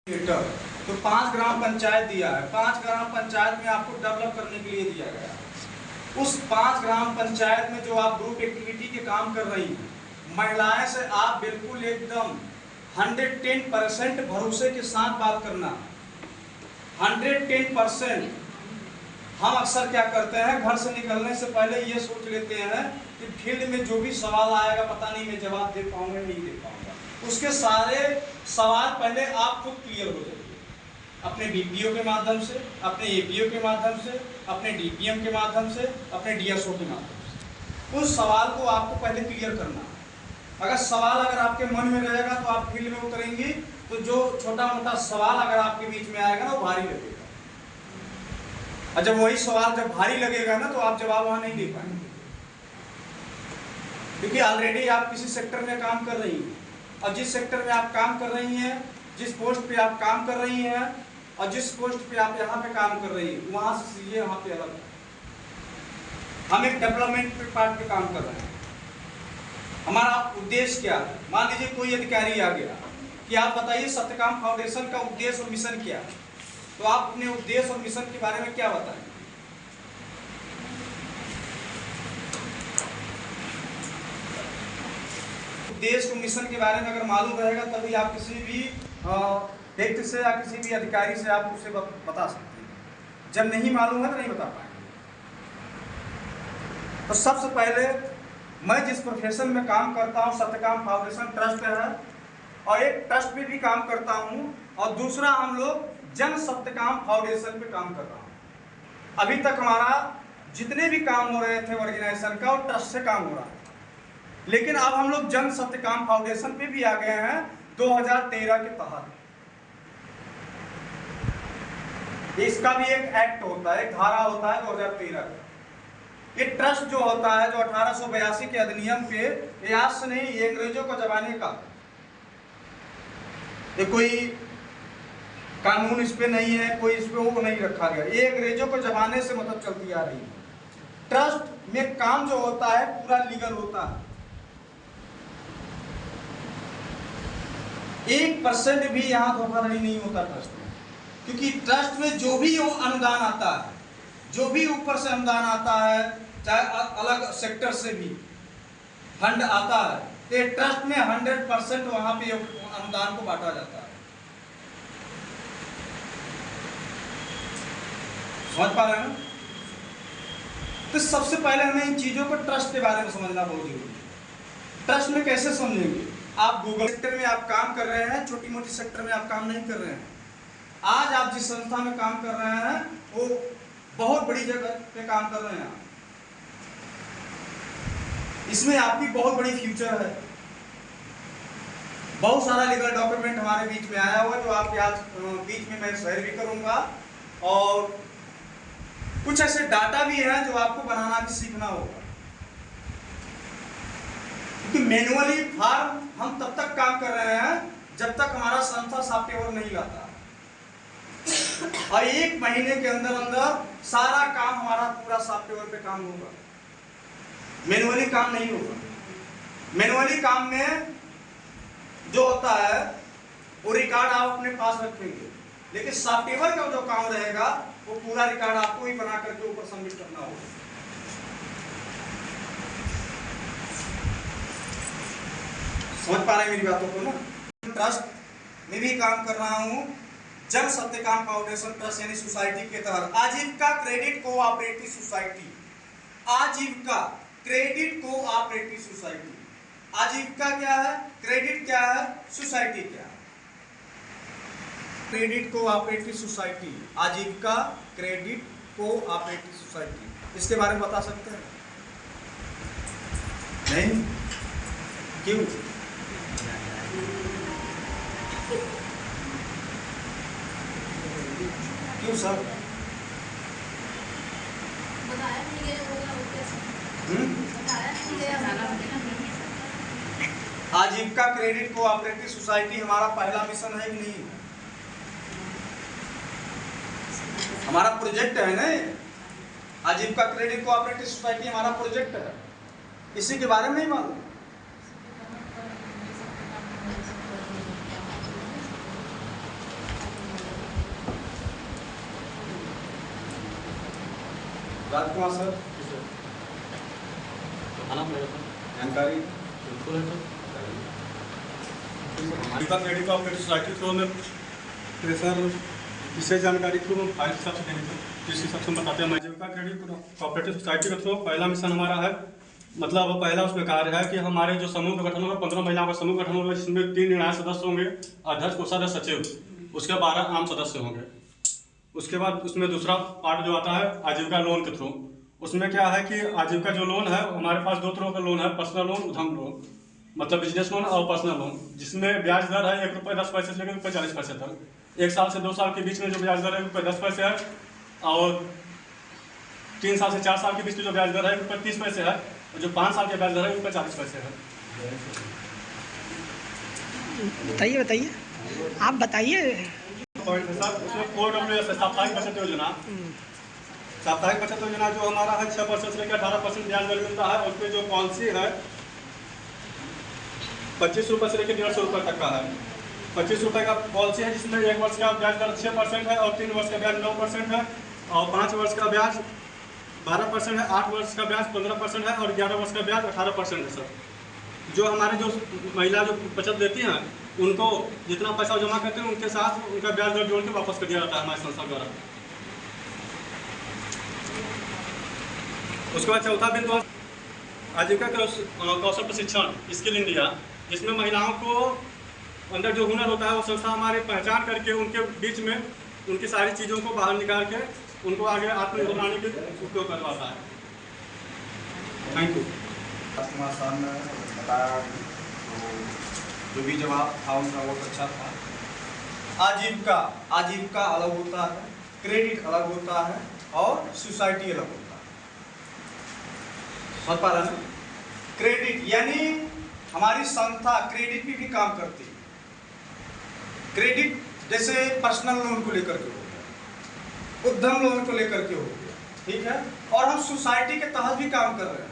Metre तो 5 ग्राम पंचायत दिया है। 5 ग्राम पंचायत में आपको डेवलप करने के लिए दिया गया। उस 5 ग्राम पंचायत में जो आप ग्रुप एक्टिविटी के काम कर रही हैं, महिलाएं से आप बिल्कुल एकदम 110% भरोसे के साथ बात करना। 110%। हम अक्सर क्या करते हैं, घर से निकलने से पहले ये सोच लेते हैं कि फील्ड में जो भी सवाल आएगा पता नहीं मैं जवाब दे पाऊंगा नहीं दे पाऊंगा। उसके सारे सवाल पहले आप खुद क्लियर हो जाइए, अपने बीपीओ के माध्यम से, अपने एपीओ के माध्यम से, अपने डीपीएम के माध्यम से, अपने डीएसओ के माध्यम से। उस सवाल को आपको पहले क्लियर करना। अगर सवाल अगर आपके मन में रहेगा तो आप फील्ड में उतरेंगी तो जो छोटा मोटा सवाल अगर आपके बीच में आएगा ना वो भारी लगेगा, और जब वही सवाल जब भारी लगेगा ना तो आप जवाब वहां नहीं दे पाएंगे, क्योंकि ऑलरेडी आप किसी सेक्टर में काम कर रही हैं, और जिस सेक्टर में आप काम कर रही हैं, जिस पोस्ट पे आप काम कर रही हैं और जिस पोस्ट पे आप यहाँ पे काम कर रही हैं, वहां से चीजें यहाँ पे अलग है। हम एक डेवलपमेंट पे पार्ट पे काम कर रहे हैं। हमारा उद्देश्य क्या है? मान लीजिए कोई अधिकारी आ गया कि आप बताइए सत्यकाम फाउंडेशन का उद्देश्य और मिशन क्या है, तो आप अपने उद्देश्य और मिशन के बारे में क्या बताएंगे? उद्देश्य और मिशन के बारे में अगर मालूम रहेगा तभी आप किसी भी व्यक्ति से या किसी भी अधिकारी से आप उससे बता सकते हैं। जब नहीं मालूम है तो नहीं बता पाएंगे। तो सबसे पहले मैं जिस प्रोफेशन में काम करता हूँ, सत्यकाम फाउंडेशन ट्रस्ट है, और एक ट्रस्ट में भी काम करता हूँ, और दूसरा हम लोग जन सत्यकाम फाउंडेशन पे काम कर रहा हूँ। अभी तक हमारा जितने भी काम हो रहे थे ऑर्गेनाइजेशन का, वो ट्रस्ट से काम हो रहा है, लेकिन अब हम लोग जन सत्यकाम फाउंडेशन पे भी आ गए हैं 2013 के तहत। इसका भी एक एक्ट होता है, एक धारा होता है 2013 का। ये ट्रस्ट जो होता है, जो 1882 के अधिनियम पे, ये आज से नहीं, ये अंग्रेजों के जमाने का, ये कोई कानून इस पे नहीं है, कोई इस पे वो नहीं रखा गया, ये अंग्रेजों के जमाने से मतलब चलती आ रही है। ट्रस्ट में काम जो होता है पूरा लीगल होता है। 1% भी यहाँ धोखाधड़ी नहीं होता ट्रस्ट में, क्योंकि ट्रस्ट में जो भी अनुदान आता है, जो भी ऊपर से अनुदान आता है, चाहे अलग सेक्टर से भी फंड आता है, तो ट्रस्ट में 100% वहां पे अनुदान को बांटा जाता है। समझ पा रहे हैं ना? तो सबसे पहले हमें इन चीजों को ट्रस्ट के बारे में समझना बहुत जरूरी है। ट्रस्ट में कैसे समझेंगे? आप गूगल सेक्टर में आप काम कर रहे हैं, छोटी मोटी सेक्टर में आप काम नहीं कर रहे हैं। आज आप जिस संस्था में काम कर रहे हैं वो बहुत बड़ी जगह पे काम कर रहे हैं। इसमें आपकी बहुत बड़ी फ्यूचर है। बहुत सारा लीगल डॉक्यूमेंट हमारे बीच में आया हुआ है, जो आपके आज बीच में मैं शेयर भी करूंगा, और कुछ ऐसे डाटा भी हैं जो आपको बनाना भी सीखना होगा, क्योंकि मैनुअली फॉर्म हम तब तक काम कर रहे हैं जब तक हमारा संस्था सॉफ्टवेयर नहीं लाता, और 1 महीने के अंदर अंदर सारा काम हमारा पूरा सॉफ्टवेयर पे काम होगा। मैनुअली काम नहीं होगा। मैनुअली काम में जो होता है वो रिकॉर्ड आप अपने पास रखेंगे, लेकिन सॉफ्टवेयर का जो काम रहेगा वो पूरा रिकॉर्ड आपको ही बना करके ऊपर सबमिट करना होगा। समझ पा रहे हैं मेरी बातों को ना? ट्रस्ट में भी काम कर रहा हूँ, जन सत्यकाम फाउंडेशन ट्रस्ट यानी सोसाइटी के तहत। आजीविका क्रेडिट कोऑपरेटिव सोसाइटी, आजीविका क्रेडिट कोऑपरेटिव सोसाइटी। आजीविका क्या है, क्रेडिट क्या है, सोसाइटी क्या है? क्रेडिट कोऑपरेटिव सोसाइटी, आजीविका क्रेडिट कोऑपरेटिव सोसाइटी, इसके बारे में बता सकते हैं? नहीं? क्यों? क्यों सर? आजीविका क्रेडिट कोऑपरेटिव सोसाइटी हमारा पहला मिशन है कि नहीं? हमारा प्रोजेक्ट है ना, आजीविका क्रेडिट कोऑपरेटिव सोसाइटी हमारा प्रोजेक्ट है। इसी के बारे में नहीं मालूम? राजकुमार सर आना पड़ेगा सर, जानकारी बिल्कुल है सर। आजीविका क्रेडिट कोऑपरेटिव सोसाइटी थ्रू में सर विशेष जानकारी थ्रू हम फाइल हिसाब से देंगे जिस हिसाब से हम बताते हैं। आजीविका क्रेडिट कोऑपरेटिव सोसाइटी के थ्रू पहला मिशन हमारा है, मतलब पहला उसमें कार्य है कि हमारे जो समूह का गठन होगा 15 महिलाओं का समूह गठन होगा, जिसमें 3 निर्णायक सदस्य होंगे, अध्यक्ष, कोषाध्यक्ष, सचिव, उसके 12 आम सदस्य होंगे। उसके बाद उसमें दूसरा पार्ट जो आता है आजीविका लोन के थ्रू। उसमें क्या है कि आजीविका जो लोन है हमारे पास 2 तरह का लोन है, पर्सनल लोन, उद्यम लोन, मतलब बिजनेस लोन और पर्सनल लोन, जिसमें ब्याज दर है ₹1.10 से लेकर ₹40 तक। 1 साल से 2 साल के बीच में जो ब्याज दर है ₹10 है, और 3 साल से 4 साल के बीच में जो ब्याज दर है ₹30 है, और जो 5 साल के ब्याज दर है ₹40 है। बताइए आप बताइए। उसमें 4WS है, साप्ताहिक बचत योजना। साप्ताहिक बचत योजना जो हमारा है 6% से लेकर 18% ब्याज दर मिलता है। उसमें जो पॉलिसी है 25 रुपये से लेकर 150 रुपये तक का है। 25 रुपये का पॉलिसी है, जिसमें 1 वर्ष का ब्याज दर 6% है, और 3 वर्ष का ब्याज 9% है, और 5 वर्ष का ब्याज 12% है, 8 वर्ष का ब्याज 15% है, और 11 वर्ष का ब्याज 18% है। सर जो हमारे जो महिला जो बचत देती हैं उनको जितना पैसा जमा करते हैं उनके साथ उनका ब्याज दर जोड़ के वापस कर दिया जाता है हमारी संस्था द्वारा। उसके बाद चौथा बिंदु आजीविका कौशल प्रशिक्षण, स्किल इंडिया, जिसमें महिलाओं को अंदर जो हुनर होता है वो संस्था हमारी पहचान करके उनके बीच में उनकी सारी चीज़ों को बाहर निकाल के उनको आगे आत्मनिर्भर बनाने के उपयोग करवाता है। Thank you. राजकुमार साहब ने बताया, तो जो भी जवाब था उनका बहुत अच्छा था। आजीविका अलग होता है, क्रेडिट अलग होता है, और सोसाइटी अलग होता है। समझ पा रहे हैं? क्रेडिट यानी हमारी संस्था क्रेडिट भी काम करती है। क्रेडिट जैसे पर्सनल लोन को लेकर के हो गया, उद्यम लोन को लेकर के हो गया, ठीक है। और हम सोसाइटी के तहत भी काम कर रहे हैं।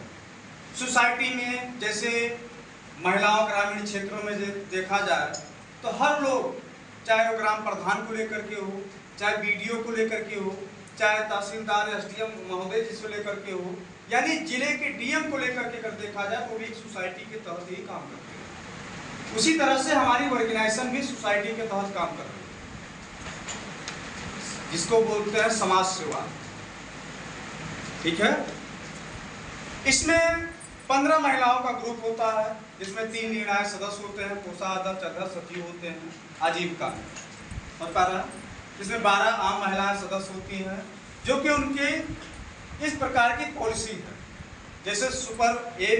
सोसाइटी में जैसे महिलाओं ग्रामीण क्षेत्रों में देखा जाए तो हर लोग, चाहे वो ग्राम प्रधान को लेकर के हो, चाहे BDO को लेकर के हो, चाहे तहसीलदार SDM महोदय जिसको लेकर के हो, यानी जिले के DM को लेकर के अगर देखा जाए तो भी एक सोसाइटी के तहत ही काम करते हैं। उसी तरह से हमारी ऑर्गेनाइजेशन भी सोसाइटी के तहत काम कर रही है, जिसको बोलते हैं समाज सेवा, ठीक है। इसमें 15 महिलाओं का ग्रुप होता है, जिसमें 3 निर्णायक सदस्य होते हैं, कोषाध्यक्ष, अध्यक्ष, सचिव होते हैं आजीविका में, और जिसमें 12 आम महिलाएं सदस्य होती हैं, जो कि उनकी इस प्रकार की पॉलिसी है, जैसे super A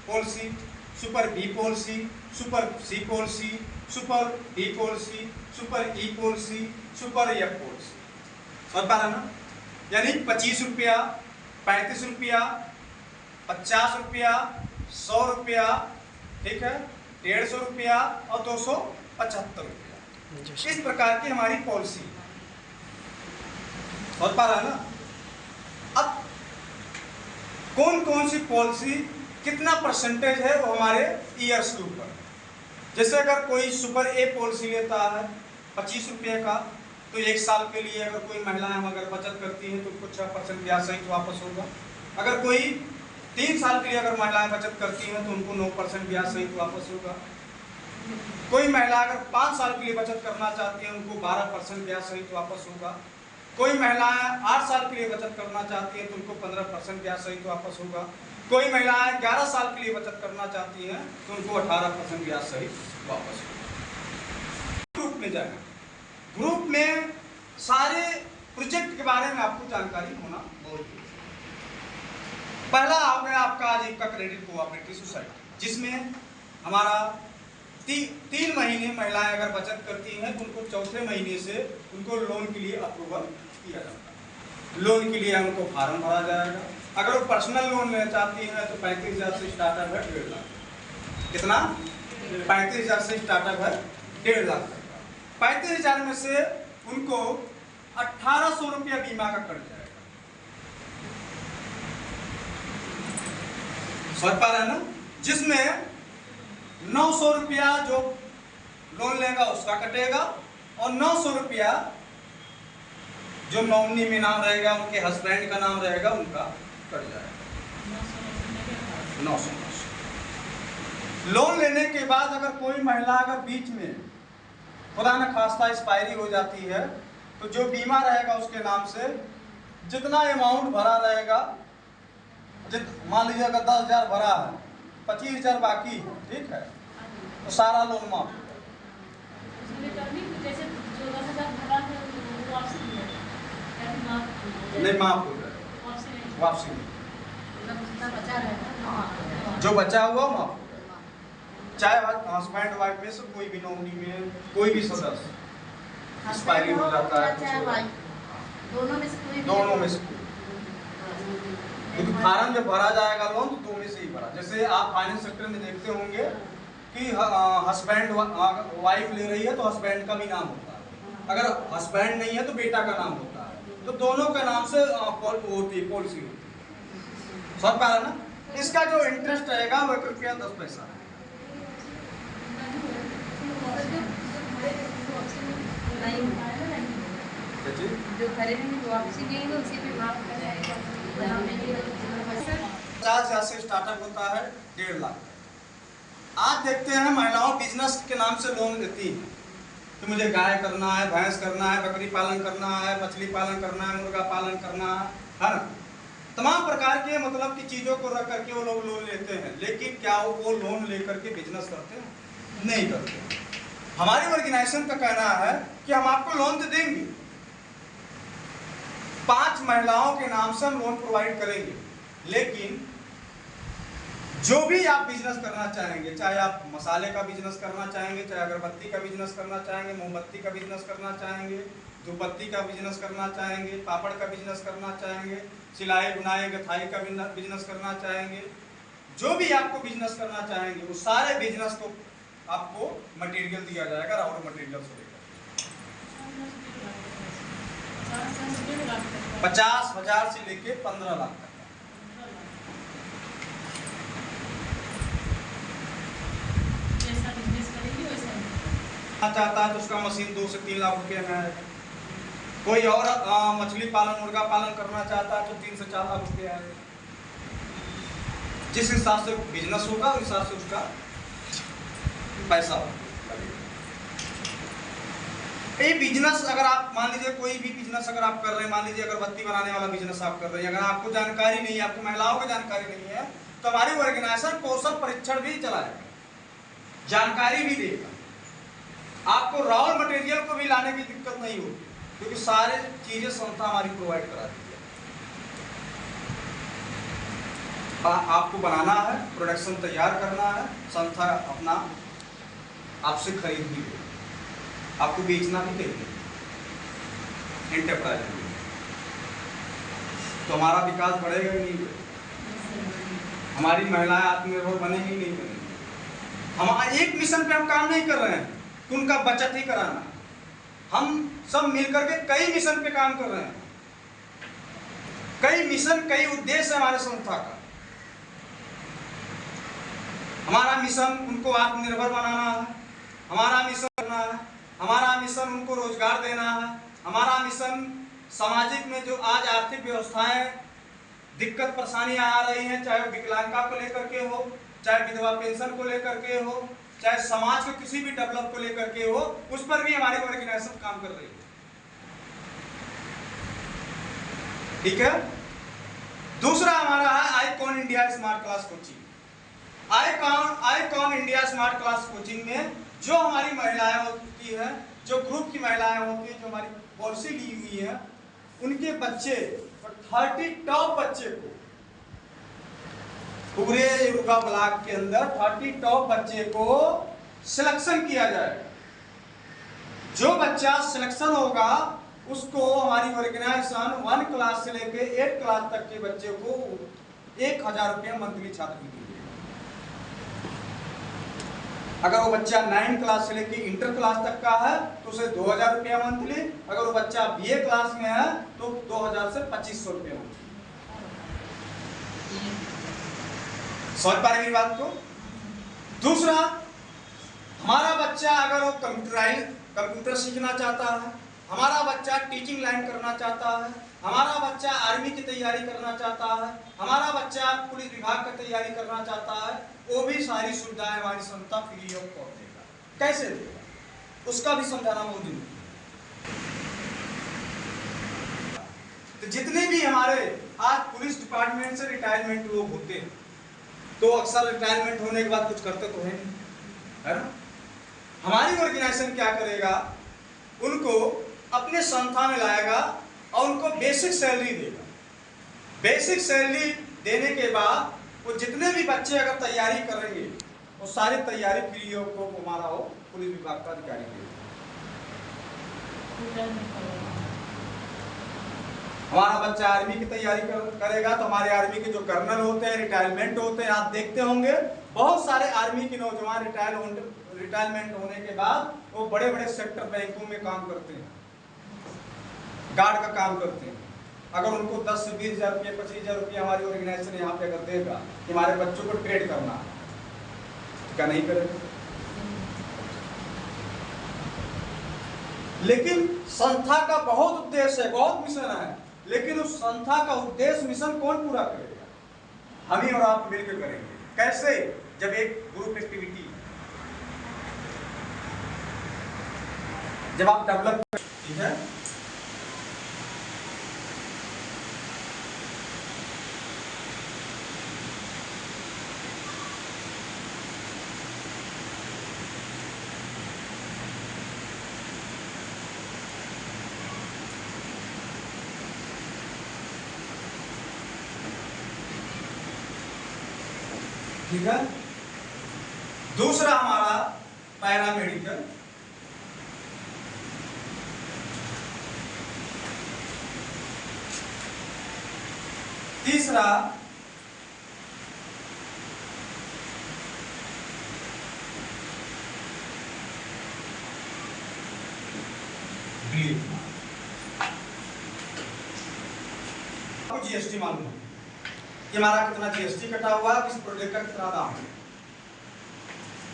policy, super B policy, super C policy, super D policy, super E policy, super F policy, समझ पा रहे हैं ना? यानी 25 रुपया, 35 रुपया, 50 रुपया, 100 रुपया, ठीक है, 150 रुपया और 275 रुपया। इस प्रकार की हमारी पॉलिसी है, समझ पा रहा है ना? अब कौन कौन सी पॉलिसी कितना परसेंटेज है वो हमारे ईयर्स के ऊपर। जैसे अगर कोई सुपर A पॉलिसी लेता है 25 रुपये का, तो 1 साल के लिए अगर कोई महिलाएं अगर बचत करती हैं तो उनको 6% ब्याज सहित वापस होगा। अगर कोई 3 साल के लिए अगर महिलाएं बचत करती हैं तो उनको 9% ब्याज सहित वापस होगा। कोई महिला अगर 5 साल के लिए बचत करना चाहती है उनको 12% ब्याज सहित वापस होगा। कोई महिलाएं 8 साल के लिए बचत करना चाहती है तो उनको 15% ब्याज सहित वापस होगा। कोई महिलाएं 11 साल के लिए बचत करना चाहती हैं तो उनको 18% ब्याज सहित वापस होगा। ग्रुप में जाएगा, ग्रुप में सारे प्रोजेक्ट के बारे में आपको जानकारी होना बहुत जरूरी है। पहला आ गया आपका आजीविका क्रेडिट कोऑपरेटिव सोसाइटी, जिसमें हमारा 3 महीने महिलाएं अगर बचत करती हैं तो उनको चौथे महीने से उनको लोन के लिए अप्रूवल किया जाता है। लोन के लिए उनको फार्म भरा जाएगा। अगर वो पर्सनल लोन लेना चाहती हैं तो 35,000 से स्टार्टअप है 1.5 लाख। कितना? 35,000 से स्टार्टअप है 1.5 लाख तक का। 35,000 में से उनको 1,800 रुपया बीमा का कट जाएगा। समझ पा रहे हैं ना? जिसमें 900 रुपया जो लोन लेगा उसका कटेगा और 900 रुपया जो नॉमिनी में नाम रहेगा, उनके हस्बैंड का नाम रहेगा, उनका कट जाएगा 900। लोन लेने के बाद अगर कोई महिला अगर बीच में खुदा न खास्ता एक्सपायरी हो जाती है, तो जो बीमा रहेगा उसके नाम से जितना अमाउंट भरा रहेगा, मान लीजिए अगर 10,000 भरा है, 25,000 बाकी है, ठीक है, तो सारा लोन माफ हो नहीं, माफ हो जाएगा, वापसी नहीं, जो बचा हुआ माफ हो जाएगा, चाहे हस्बैंड वाइफ में से कोई भी नॉमिनी में कोई भी सदस्य एक्सपायरी हो जाता है, दोनों में से क्योंकि फार्म जब भरा जाएगा लोन तो दो में से ही भरा। जैसे आप फाइनेंस सेक्टर में देखते होंगे कि हस्बैंड वाइफ ले रही है तो हस्बैंड का भी नाम होता है, अगर हस्बैंड नहीं है तो बेटा का नाम होता है, तो दोनों का नाम से होती है, पॉलिसी होती है। समझ पा रहे ना? इसका जो इंटरेस्ट रहेगा वो 1 रुपया 10 पैसा है। जो खरीदेंगे वापसी देंगे उसी पे माफ कर जाएगा। 50,000 से स्टार्टअप होता है 1.5 लाख। आज देखते हैं महिलाओं बिजनेस के नाम से लोन लेती हैं कि मुझे गाय करना है, भैंस करना है, बकरी पालन करना है, मछली पालन करना है, मुर्गा पालन करना है ना, तमाम प्रकार के मतलब की चीज़ों को रख करके वो लोग लोन लेते हैं। लेकिन क्या वो लोन लेकर के बिजनेस करते हैं? नहीं करते। हमारी ऑर्गेनाइजेशन का कहना है कि हम आपको लोन तो देंगे, 5 महिलाओं के नाम से हम लोन प्रोवाइड करेंगे, लेकिन जो भी आप बिजनेस करना चाहेंगे, चाहे आप मसाले का बिजनेस करना चाहेंगे, चाहे अगरबत्ती का बिजनेस करना चाहेंगे, मोमबत्ती का बिजनेस करना चाहेंगे, धूपबत्ती का बिजनेस करना चाहेंगे, पापड़ का बिजनेस करना चाहेंगे, सिलाई बुनाई गथाई का बिजनेस करना चाहेंगे, जो भी आपको बिजनेस करना चाहेंगे वो सारे बिजनेस को आपको मटेरियल दिया जाएगा, रॉ मटेरियल से लेकर 50,000 से लेके 15 लाख तक। चाहता है तो उसका मशीन 2 से 3 लाख रुपए में आएगा। कोई और मछली पालन, मुर्गा पालन करना चाहता है तो 3 से 4 लाख रुपए आएगा। जिस हिसाब से बिजनेस होगा उस हिसाब से उसका पैसा होगा। ये बिजनेस अगर आप मान लीजिए कोई भी बिजनेस अगर आप कर रहे हैं, मान लीजिए अगरबत्ती बनाने वाला बिजनेस आप कर रहे हैं, अगर आपको जानकारी नहीं है, आपको महिलाओं को जानकारी नहीं है, तो हमारी ऑर्गेनाइजेशन कौशल परीक्षण भी चलाएगा, जानकारी भी देगा, आपको रॉ मटेरियल को भी लाने की दिक्कत नहीं होगी, क्योंकि सारे चीजें संस्था हमारी प्रोवाइड कराती है। आपको बनाना है, प्रोडक्शन तैयार करना है, संस्था अपना आपसे खरीद भी लेगी, आपको बेचना भी देगी, एंटरप्राइज में, तो हमारा विकास बढ़ेगा ही नहीं, हमारी महिलाएं आत्मनिर्भर बनेगी नहीं बनेगी। हम एक मिशन पे हम काम नहीं कर रहे हैं कि उनका बचत ही कराना, हम सब मिलकर के कई मिशन पे काम कर रहे हैं, कई मिशन, कई उद्देश्य है हमारे संस्था का। हमारा मिशन उनको आत्मनिर्भर बनाना है, हमारा मिशन करना है, हमारा मिशन उनको रोजगार देना है, हमारा मिशन सामाजिक में जो आज आर्थिक व्यवस्थाएं दिक्कत परेशानियां आ रही हैं, चाहे विकलांगता को लेकर के हो, चाहे विधवा पेंशन को लेकर के हो, चाहे समाज के किसी भी डेवलप को लेकर के हो, उस पर भी हमारी ऑर्गेनाइजेशन काम कर रही है। ठीक है। दूसरा हमारा है icon India smart class coaching. Icon India smart class coaching में जो हमारी महिलाएं होती है, जो ग्रुप की महिलाएं होती है, जो हमारी पॉलिसी ली हुई है, उनके बच्चे 30 टॉप बच्चे को पूरे रुका ब्लॉक के अंदर 30 टॉप बच्चे को सिलेक्शन किया जाएगा। जो बच्चा सिलेक्शन होगा उसको हमारी ऑर्गेनाइजेशन 1 क्लास से लेके 8 क्लास तक के बच्चे को 1,000 रुपया मंथली छात्रवृत्ति देगी। अगर वो बच्चा 9 क्लास से लेके इंटर क्लास तक का है तो उसे 2,000 रुपया मंथली, अगर वो बच्चा BA क्लास में है तो 2,000 से 2,500 रुपया मंथली। समझ पा रहे मेरी बात को? दूसरा, हमारा बच्चा अगर वो कंप्यूटर सीखना चाहता है, हमारा बच्चा टीचिंग लाइन करना चाहता है, हमारा बच्चा आर्मी की तैयारी करना चाहता है, हमारा बच्चा पुलिस विभाग की तैयारी करना चाहता है, वो भी सारी सुविधाएं हमारी संस्था फ्री ऑफ कॉस्ट देगा। कैसे देगा, उसका भी समझाना बहुत जरूरी है। तो जितने भी हमारे आज पुलिस डिपार्टमेंट से रिटायरमेंट लोग होते हैं, तो अक्सर रिटायरमेंट होने के बाद कुछ करते तो है नहीं, है ना। हमारी ऑर्गेनाइजेशन क्या करेगा, उनको अपने संस्था में लाएगा और उनको बेसिक सैलरी देगा। बेसिक सैलरी देने के बाद वो जितने भी बच्चे अगर तैयारी करेंगे, वो सारी तैयारी फ्री ऑफ कॉस्ट हमारा हो पुलिस विभाग का अधिकारी देगा। हमारा बच्चा आर्मी की तैयारी करेगा, तो हमारे आर्मी के जो कर्नल होते हैं, रिटायरमेंट होते हैं, आप देखते होंगे बहुत सारे आर्मी के नौजवान रिटायरमेंट होने के बाद वो बड़े बड़े सेक्टर बैंकों में काम करते हैं, गार्ड का काम करते हैं। अगर उनको 10 से 20 हज़ार रुपये 25 हज़ार रुपये हमारी ऑर्गेनाइजेशन यहाँ पे अगर देगा कि हमारे बच्चों को ट्रेड करना है, तो क्या नहीं करेगा। लेकिन संस्था का बहुत उद्देश्य है, बहुत मिशन है, लेकिन उस संस्था का उद्देश्य मिशन कौन पूरा करेगा, हम ही और आप मिलकर करेंगे। कैसे, जब एक ग्रुप एक्टिविटी जब आप डेवलप, ठीक है, ठीक है। दूसरा हमारा पैरामेडिकल, तीसरा जीएसटी मालूम है कि हमारा कितना जीएसटी कटा हुआ, किस प्रोडक्ट का कितना दाम है।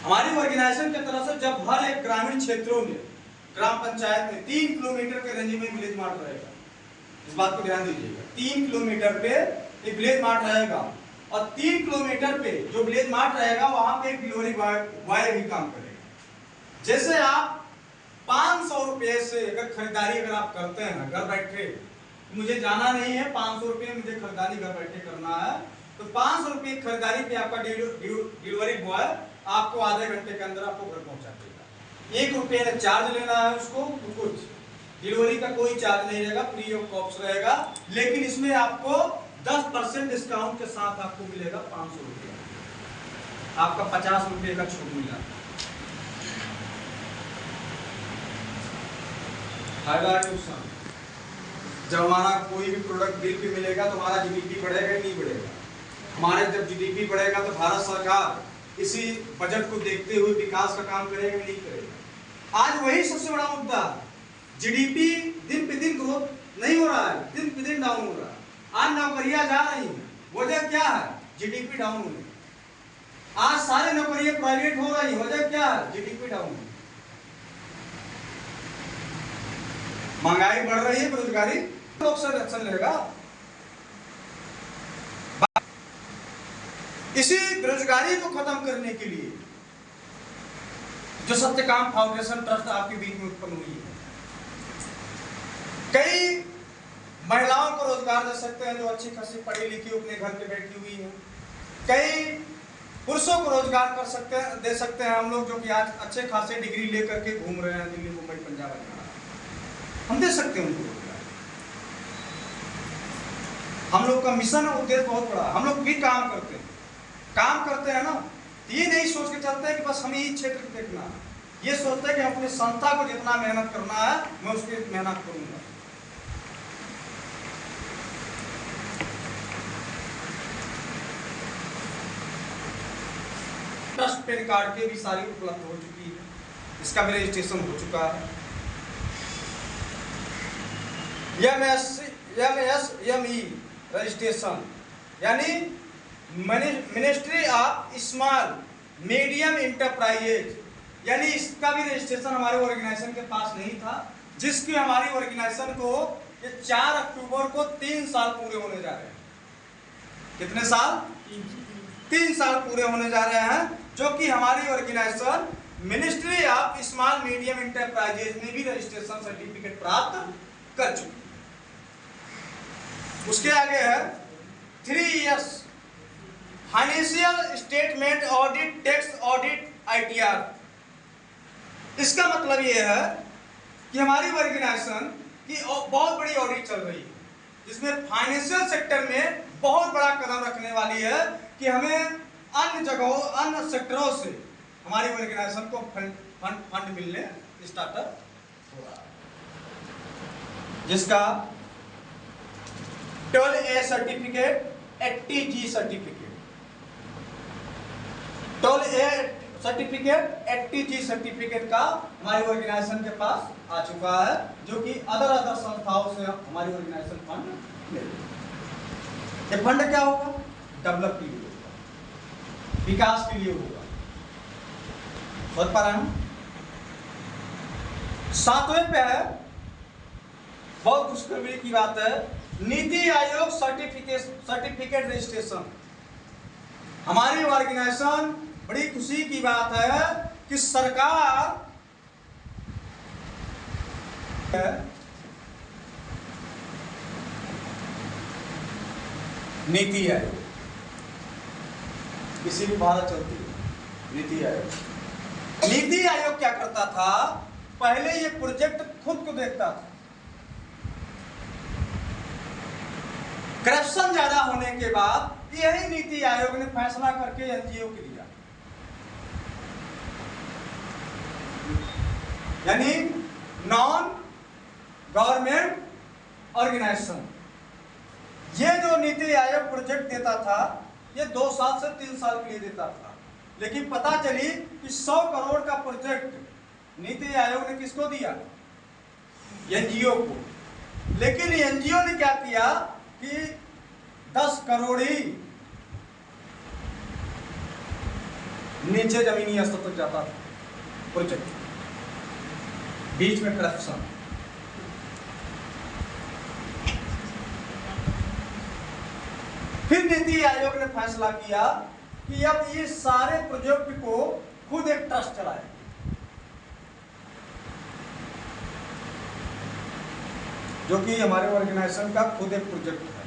हमारी ऑर्गेनाइजेशन की तरफ से जब हर एक ग्रामीण क्षेत्रों में, ग्राम पंचायत में 3 किलोमीटर के रेंज में विलेज मार्ट रहेगा, इस बात को ध्यान दीजिएगा। 3 किलोमीटर पे एक विलेज मार्ट रहेगा और 3 किलोमीटर पे जो विलेज मार्ट रहेगा वहां पे एक डिलीवरी बॉय भी काम करेगा। जैसे आप 500 रुपये से अगर खरीदारी अगर आप करते हैं घर बैठे, मुझे जाना नहीं है, 500 रुपये मुझे खरीदारी घर बैठे करना है, तो 500 रुपये खरीदारी पे आपका डिलीवरी बॉय आपको आधे घंटे के अंदर आपको घर पहुंचा देगा। 1 रुपये का चार्ज लेना है उसको, कुछ डिलीवरी का कोई चार्ज नहीं रहेगा, फ्री ऑफ कॉस्ट रहेगा। लेकिन इसमें आपको 10% डिस्काउंट के साथ आपको मिलेगा 500 रुपये, आपका 50 रुपये का छूट मिल जाता है। जब हमारा कोई भी प्रोडक्ट बिल पे मिलेगा तो हमारा जीडीपी बढ़ेगा नहीं बढ़ेगा। हमारे जब जीडीपी बढ़ेगा तो भारत सरकार इसी बजट को देखते हुए विकास का काम करेगा नहीं करेगा। आज वही सबसे बड़ा मुद्दा, जीडीपी दिन पे दिन ग्रोथ नहीं हो रहा है, दिन पे दिन डाउन हो रहा है। आज नौकरियां जा रही हैं, वजह क्या है, जीडीपी डाउन होने। आज सारी नौकरियां प्राइवेट हो रही है, वजह क्या है, जीडीपी डाउन होने। महंगाई बढ़ रही है, बेरोजगारी, लोग से एक्शन लेगा। इसी बेरोजगारी को खत्म करने के लिए जो सत्यकाम फाउंडेशन ट्रस्ट आपके बीच में उत्पन्न हुई है, कई महिलाओं को रोजगार दे सकते हैं जो अच्छी खासी पढ़ी लिखी अपने घर पे बैठी हुई है। कई पुरुषों को रोजगार कर सकते हैं, दे सकते हैं हम लोग, जो कि आज अच्छे खासे डिग्री लेकर के घूम रहे हैं दिल्ली, मुंबई, पंजाब, हम दे सकते हैं उनको रोजगार। हम लोग का मिशन और उद्देश्य बहुत बड़ा, हम लोग भी काम करते हैं ना, ये नहीं सोच के चलते हैं कि बस हमें इस क्षेत्र को देखना है, ये सोचते हैं कि अपने संस्था को जितना मेहनत करना है मैं उसकी मेहनत करूंगा। ट्रस्ट पैन कार्ड के भी सारी उपलब्ध हो चुकी है, इसका भी रजिस्ट्रेशन हो चुका है। MSME रजिस्ट्रेशन यानी ministry of small medium enterprises, यानी इसका भी रजिस्ट्रेशन हमारे ऑर्गेनाइजेशन के पास नहीं था। जिसकी हमारी ऑर्गेनाइजेशन को ये 4 अक्टूबर को 3 साल पूरे होने जा रहे हैं। कितने साल? 3 साल पूरे होने जा रहे हैं, जो कि हमारी organization ministry of small medium enterprises में भी रजिस्ट्रेशन सर्टिफिकेट प्राप्त कर चुकी। उसके आगे है 3 years financial statement audit, tax audit, ITR। इसका मतलब यह है कि हमारी ऑर्गेनाइजेशन की बहुत बड़ी ऑडिट चल रही है, जिसमें फाइनेंशियल सेक्टर में बहुत बड़ा कदम रखने वाली है कि हमें अन्य जगहों, अन्य सेक्टरों से हमारी ऑर्गेनाइजेशन को फंड मिलने स्टार्टअप हो रहा है, जिसका 12A certificate, 80G certificate, 12A certificate, 80G certificate का हमारी ऑर्गेनाइजेशन के पास आ चुका है, जो कि अदर संस्थाओं से हमारी ऑर्गेनाइजेशन फंड ले रही है। ये फंड क्या होगा? डेवलप के लिए होगा, विकास के लिए होगा। समझ पा रहे हैं? 7वें पे है, बहुत खुशखबरी की बात है, नीति आयोग सर्टिफिकेट रजिस्ट्रेशन। हमारी ऑर्गेनाइजेशन, बड़ी खुशी की बात है कि सरकार नीति आयोग, किसी भी भारत चलती है नीति आयोग। नीति आयोग क्या करता था? पहले ये प्रोजेक्ट खुद को देखता था, करप्शन ज्यादा होने के बाद यही नीति आयोग ने फैसला करके एनजीओ के दिया, यानी नॉन गवर्नमेंट ऑर्गेनाइजेशन। ये जो नीति आयोग प्रोजेक्ट देता था, ये 2 साल से 3 साल के लिए देता था, लेकिन पता चली कि 100 करोड़ का प्रोजेक्ट नीति आयोग ने किसको दिया? एनजीओ को। लेकिन एनजीओ ने क्या किया कि 10 करोड़ ही नीचे जमीनी स्तर तक जाता था प्रोजेक्ट, बीच में करप्शन। फिर नीति आयोग ने फैसला किया कि अब ये सारे प्रोजेक्ट को खुद एक ट्रस्ट चलाए, जो कि हमारे ऑर्गेनाइजेशन का खुद एक प्रोजेक्ट है।